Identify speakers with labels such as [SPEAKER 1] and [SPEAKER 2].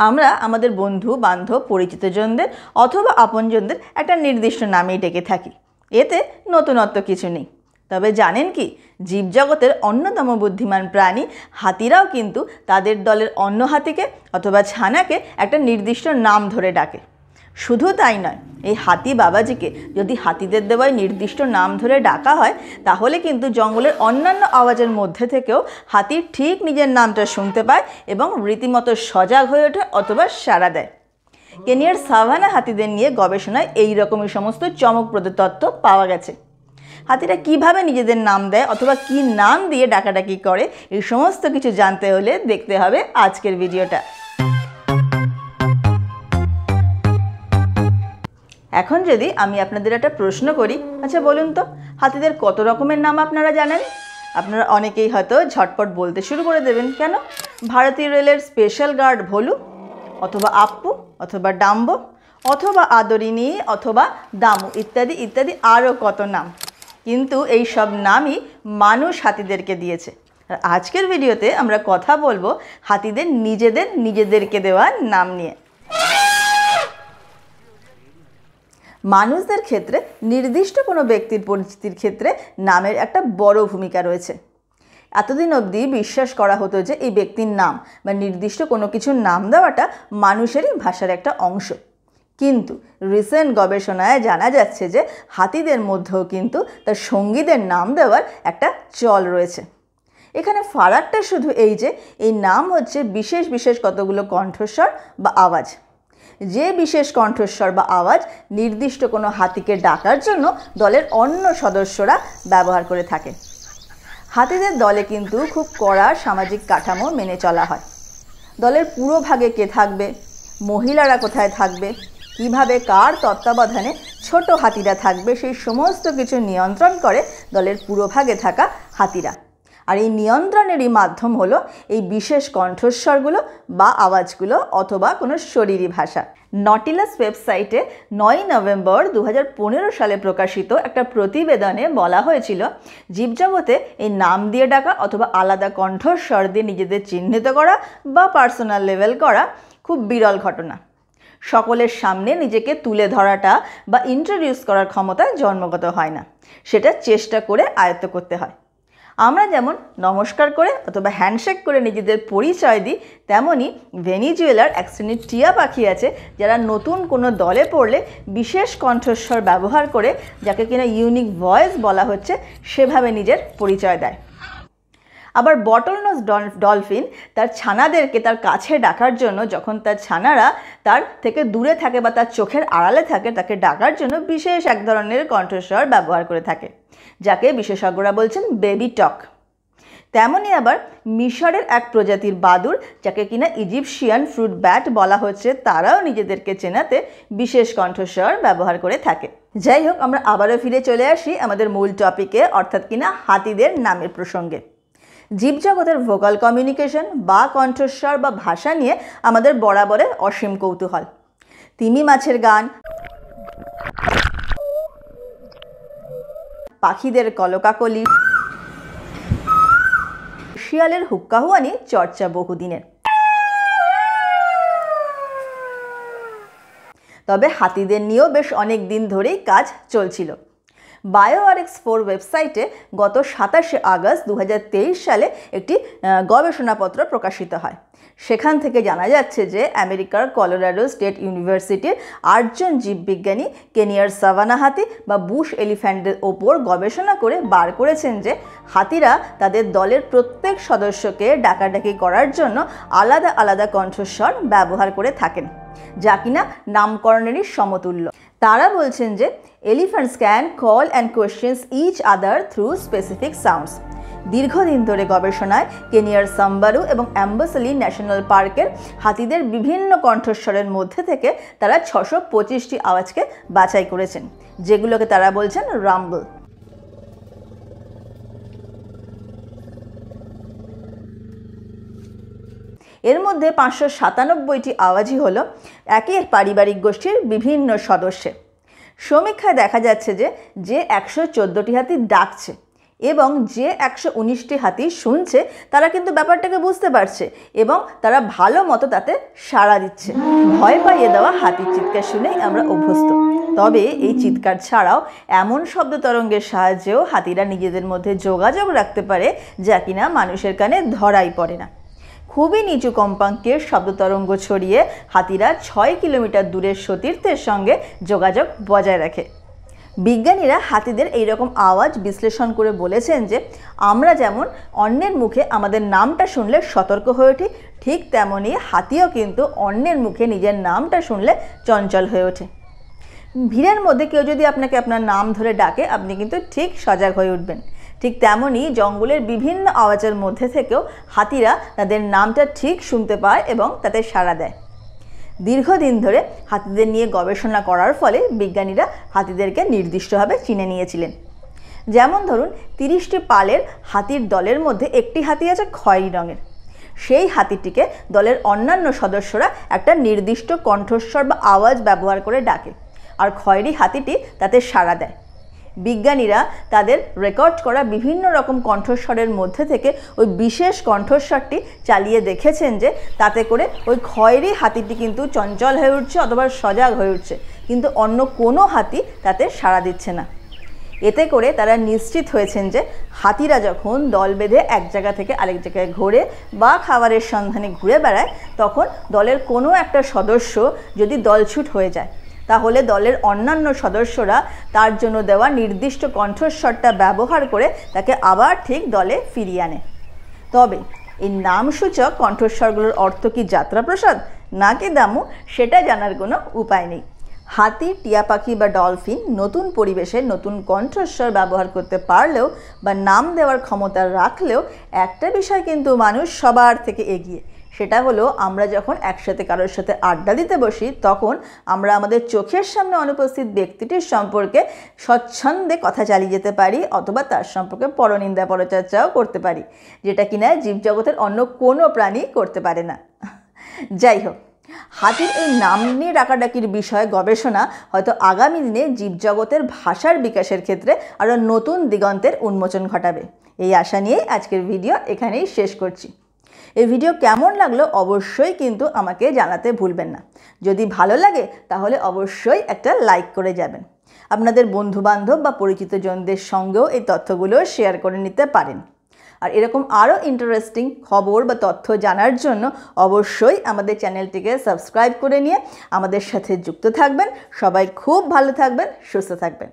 [SPEAKER 1] আমরা আমাদের বন্ধু বান্ধব পরিচিতজনদের অথবা আপনজনদের একটা নির্দিষ্ট নামেই ডেকে থাকি। এতে নতুনত্ব কিছু নেই। তবে জানেন কি, জীবজগতের অন্যতম বুদ্ধিমান প্রাণী হাতিরাও কিন্তু তাদের দলের অন্য হাতিকে অথবা ছানাকে একটা নির্দিষ্ট নাম ধরে ডাকে। শুধু তাই নয়, এই হাতি বাবাজিকে যদি হাতিদের দেওয়ায় নির্দিষ্ট নাম ধরে ডাকা হয়, তাহলে কিন্তু জঙ্গলের অন্যান্য আওয়াজের মধ্যে থেকেও হাতি ঠিক নিজের নামটা শুনতে পায় এবং রীতিমতো সজাগ হয়ে ওঠে অথবা সাড়া দেয়। কেনিয়ার সাভানা হাতিদের নিয়ে গবেষণায় এই রকমই সমস্ত চমকপ্রদ তথ্য পাওয়া গেছে। হাতিরা কিভাবে নিজেদের নাম দেয় অথবা কি নাম দিয়ে ডাকাডাকি করে, এই সমস্ত কিছু জানতে হলে দেখতে হবে আজকের ভিডিওটা। এখন যদি আমি আপনাদের একটা প্রশ্ন করি, আচ্ছা বলুন তো, হাতিদের কত রকমের নাম আপনারা জানেন? আপনারা অনেকেই হয়তো ঝটপট বলতে শুরু করে দেবেন। কেন? ভারতীয় রেলের স্পেশাল গার্ড ভোলু, অথবা আপ্পু, অথবা ডাম্বো, অথবা আদরিনী, অথবা দামু, ইত্যাদি ইত্যাদি আরও কত নাম। কিন্তু এই সব নামই মানুষ হাতিদেরকে দিয়েছে। আর আজকের ভিডিওতে আমরা কথা বলবো হাতিদের নিজেদেরকে দেওয়া নাম নিয়ে। মানুষদের ক্ষেত্রে নির্দিষ্ট কোনো ব্যক্তির পরিচিতির ক্ষেত্রে নামের একটা বড় ভূমিকা রয়েছে। এতদিন অবধি বিশ্বাস করা হতো যে এই ব্যক্তির নাম বা নির্দিষ্ট কোনো কিছুর নাম দেওয়াটা মানুষেরই ভাষার একটা অংশ। কিন্তু রিসেন্ট গবেষণায় জানা যাচ্ছে যে হাতিদের মধ্যেও কিন্তু তার সঙ্গীদের নাম দেওয়ার একটা চল রয়েছে। এখানে ফারাকটা শুধু এই যে এই নাম হচ্ছে বিশেষ বিশেষ কতগুলো কণ্ঠস্বর বা আওয়াজ। যে বিশেষ কণ্ঠস্বর বা আওয়াজ নির্দিষ্ট কোনো হাতিকে ডাকার জন্য দলের অন্য সদস্যরা ব্যবহার করে থাকে। হাতিদের দলে কিন্তু খুব কড়া সামাজিক কাঠামো মেনে চলা হয়। দলের পুরো ভাগে কে থাকবে, মহিলারা কোথায় থাকবে, কিভাবে কার তত্ত্বাবধানে ছোট হাতিরা থাকবে, সেই সমস্ত কিছু নিয়ন্ত্রণ করে দলের পুরো ভাগে থাকা হাতিরা। আর এই নিয়ন্ত্রণেরই মাধ্যম হলো এই বিশেষ কণ্ঠস্বরগুলো বা আওয়াজগুলো অথবা কোনো শরীরী ভাষা। নটিলাস ওয়েবসাইটে 9 নভেম্বর 2015 সালে প্রকাশিত একটা প্রতিবেদনে বলা হয়েছিল, জীবজগতে এই নাম দিয়ে ডাকা অথবা আলাদা কণ্ঠস্বর দিয়ে নিজেদের চিহ্নিত করা বা পার্সোনাল লেভেল করা খুব বিরল ঘটনা। সকলের সামনে নিজেকে তুলে ধরাটা বা ইন্ট্রোডিউস করার ক্ষমতা জন্মগত হয় না, সেটা চেষ্টা করে আয়ত্ত করতে হয়। আমরা যেমন নমস্কার করে অথবা হ্যান্ডশেক করে নিজেদের পরিচয় দিই, তেমনি ভেনিজুয়েলার এক শ্রেণীর টিয়া পাখি আছে যারা নতুন কোনো দলে পড়লে বিশেষ কণ্ঠস্বর ব্যবহার করে, যাকে কিনা ইউনিক ভয়েস বলা হচ্ছে, সেভাবে নিজের পরিচয় দেয়। আবার বটলনোজ ডলফিন তার ছানাদেরকে তার কাছে ডাকার জন্য, যখন তার ছানারা তার থেকে দূরে থাকে বা তার চোখের আড়ালে থাকে, তাকে ডাকার জন্য বিশেষ এক ধরনের কণ্ঠস্বর ব্যবহার করে থাকে, যাকে বিশেষজ্ঞরা বলছেন বেবি টক। তেমনই আবার মিশরের এক প্রজাতির বাদুড়, যাকে কিনা ইজিপশিয়ান ফ্রুট ব্যাট বলা হচ্ছে, তারাও নিজেদেরকে চেনাতে বিশেষ কণ্ঠস্বর ব্যবহার করে থাকে। যাই হোক, আমরা আবারও ফিরে চলে আসি আমাদের মূল টপিকে, অর্থাৎ কিনা হাতিদের নামের প্রসঙ্গে। জীবজগতের ভোকাল কমিউনিকেশন বা কণ্ঠস্বর বা ভাষা নিয়ে আমাদের বরাবরের অসীম কৌতূহল। তিমি মাছের গান, পাখিদের কলকাকলি, শিয়ালের হুক্কাহুয়ানি চর্চা বহুদিনের। তবে হাতিদের নিয়েও বেশ অনেক দিন ধরেই কাজ চলছিল। BioRx4 ওয়েবসাইটে গত 27শে আগস্ট 2023 সালে একটি গবেষণাপত্র প্রকাশিত হয়। সেখান থেকে জানা যাচ্ছে যে আমেরিকার কলোরাডো স্টেট ইউনিভার্সিটির 8 জন জীববিজ্ঞানী কেনিয়ার সাভানা হাতি বা বুশ এলিফ্যান্টের ওপর গবেষণা করে বার করেছেন যে হাতিরা তাদের দলের প্রত্যেক সদস্যকে ডাকাডাকি করার জন্য আলাদা আলাদা কণ্ঠস্বর ব্যবহার করে থাকেন, যা কিনা নামকরণেরই সমতুল্য। তারা বলছেন যে elephants can call and questions each other through specific sounds. দীর্ঘদিন ধরে গবেষণায় কেনিয়ার সাম্বারু এবং অ্যাম্বাসলি ন্যাশনাল পার্কের হাতিদের বিভিন্ন কণ্ঠস্বরের মধ্যে থেকে তারা 625টি আওয়াজকে বাছাই করেছেন, যেগুলোকে তারা বলছেন রাম্বল। এর মধ্যে 597টি আওয়াজই হলো একই পারিবারিক গোষ্ঠীর বিভিন্ন সদস্যের। সমীক্ষায় দেখা যাচ্ছে যে 114টি হাতি ডাকছে, এবং যে 119টি হাতি শুনছে তারা কিন্তু ব্যাপারটাকে বুঝতে পারছে এবং তারা ভালো মতো তাতে সাড়া দিচ্ছে। ভয় পাইয়ে দেওয়া হাতির চিৎকার শুনেই আমরা অভ্যস্ত। তবে এই চিৎকার ছাড়াও এমন শব্দ তরঙ্গের সাহায্যেও হাতিরা নিজেদের মধ্যে যোগাযোগ রাখতে পারে যা কিনা মানুষের কানে ধরাই পড়ে না। খুবই নিচু কম্পাঙ্কের শব্দ তরঙ্গ ছড়িয়ে হাতিরা 6 কিলোমিটার দূরের সতীর্থের সঙ্গে যোগাযোগ বজায় রাখে। বিজ্ঞানীরা হাতিদের এইরকম আওয়াজ বিশ্লেষণ করে বলেছেন যে আমরা যেমন অন্যের মুখে আমাদের নামটা শুনলে সতর্ক হয়ে উঠি, ঠিক তেমনই হাতিও কিন্তু অন্যের মুখে নিজের নামটা শুনলে চঞ্চল হয়ে ওঠে। ভিড়ের মধ্যে কেউ যদি আপনাকে আপনার নাম ধরে ডাকে আপনি কিন্তু ঠিক সজাগ হয়ে উঠবেন। ঠিক তেমনই জঙ্গলের বিভিন্ন আওয়াজের মধ্যে থেকেও হাতিরা তাদের নামটা ঠিক শুনতে পায় এবং তাতে সাড়া দেয়। দীর্ঘদিন ধরে হাতিদের নিয়ে গবেষণা করার ফলে বিজ্ঞানীরা হাতিদেরকে নির্দিষ্টভাবে চিনে নিয়েছিলেন। যেমন ধরুন 30টি পালের হাতির দলের মধ্যে একটি হাতি আছে খয়েরি রঙের। সেই হাতিটিকে দলের অন্যান্য সদস্যরা একটা নির্দিষ্ট কণ্ঠস্বর বা আওয়াজ ব্যবহার করে ডাকে, আর খয়েরি হাতিটি তাতে সাড়া দেয়। বিজ্ঞানীরা তাদের রেকর্ড করা বিভিন্ন রকম কণ্ঠস্বরের মধ্যে থেকে ওই বিশেষ কণ্ঠস্বরটি চালিয়ে দেখেছেন যে তাতে করে ওই খয়েরি হাতিটি কিন্তু চঞ্চল হয়ে উঠছে অথবা সজাগ হয়ে উঠছে, কিন্তু অন্য কোনো হাতি তাতে সাড়া দিচ্ছে না। এতে করে তারা নিশ্চিত হয়েছেন যে হাতিরা যখন দল বেঁধে এক জায়গা থেকে আরেক জায়গায় ঘোরে বা খাবারের সন্ধানে ঘুরে বেড়ায়, তখন দলের কোনো একটা সদস্য যদি দলছুট হয়ে যায় তাহলে দলের অন্যান্য সদস্যরা তার জন্য দেওয়া নির্দিষ্ট কণ্ঠস্বরটা ব্যবহার করে তাকে আবার ঠিক দলে ফিরিয়ে আনে। তবে এই নামসূচক কণ্ঠস্বরগুলোর অর্থ কি যাত্রাপ্রসাদ নাকি দামু, সেটা জানার কোনো উপায় নেই। হাতি, টিয়া পাখি বা ডলফিন নতুন পরিবেশে নতুন কণ্ঠস্বর ব্যবহার করতে পারলেও বা নাম দেওয়ার ক্ষমতা রাখলেও একটা বিষয় কিন্তু মানুষ সবার থেকে এগিয়ে, সেটা হলো আমরা যখন একসাথে কারোর সাথে আড্ডা দিতে বসি তখন আমরা আমাদের চোখের সামনে অনুপস্থিত ব্যক্তিটির সম্পর্কে স্বচ্ছন্দে কথা চালিয়ে যেতে পারি অথবা তার সম্পর্কে পরনিন্দা পরচর্চাও করতে পারি, যেটা কিনা জীবজগতের অন্য কোনো প্রাণী করতে পারে না। যাই হোক, হাতির এই নাম নিয়ে ডাকাডাকির বিষয়ে গবেষণা হয়তো আগামী দিনে জীবজগতের ভাষার বিকাশের ক্ষেত্রে আরও নতুন দিগন্তের উন্মোচন ঘটাবে। এই আশা নিয়েই আজকের ভিডিও এখানেই শেষ করছি। এই ভিডিও কেমন লাগলো অবশ্যই কিন্তু আমাকে জানাতে ভুলবেন না। যদি ভালো লাগে তাহলে অবশ্যই একটা লাইক করে যাবেন। আপনাদের বন্ধুবান্ধব বা পরিচিত জনদের সঙ্গেও এই তথ্যগুলো শেয়ার করে নিতে পারেন। আর এরকম আরও ইন্টারেস্টিং খবর বা তথ্য জানার জন্য অবশ্যই আমাদের চ্যানেলটিকে সাবস্ক্রাইব করে নিয়ে আমাদের সাথে যুক্ত থাকবেন। সবাই খুব ভালো থাকবেন, সুস্থ থাকবেন।